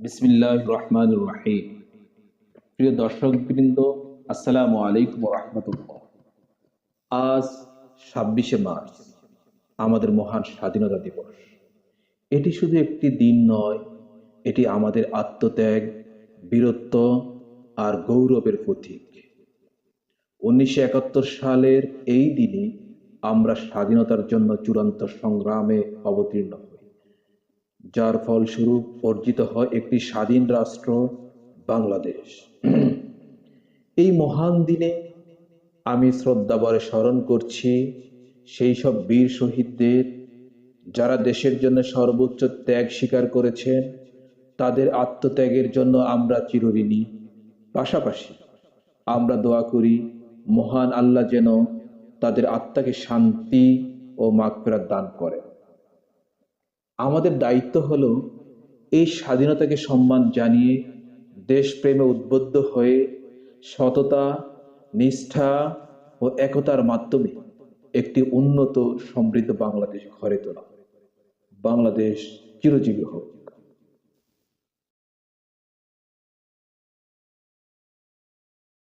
বিসমিল্লাহির রহমানির রহিম। প্রিয় দর্শকবৃন্দ, আসসালামু আলাইকুম ওয়া রাহমাতুল্লাহ। আজ 26শে মার্চ আমাদের মহান স্বাধীনতা দিবস। এটি শুধু একটি দিন নয়, এটি আমাদের আত্মত্যাগ, বীরত্ব আর গৌরবের প্রতীক। 1971 সালের এই দিনে আমরা স্বাধীনতার জন্য চূড়ান্ত সংগ্রামে অবতীর্ণ হই, যার ফলস্বরূপ অর্জিত হয় একটি স্বাধীন রাষ্ট্র বাংলাদেশ। এই মহান দিনে আমি শ্রদ্ধাভরে স্মরণ করছি সেই সব বীর শহীদদের, যারা দেশের জন্য সর্বোচ্চ ত্যাগ স্বীকার করেছেন। তাদের আত্মত্যাগের জন্য আমরা চিরঋণী। পাশাপাশি আমরা দোয়া করি মহান আল্লাহ যেন তাদের আত্মাকে শান্তি ও মাগফিরাত দান করেন। আমাদের দায়িত্ব হলো এই স্বাধীনতাকে সম্মান জানিয়ে দেশপ্রেমে উদ্বুদ্ধ হয়ে সততা, নিষ্ঠা ও একতার মাধ্যমে একটি উন্নত সমৃদ্ধ বাংলাদেশ গড়ে তোলা। বাংলাদেশ চিরজীবী হোক।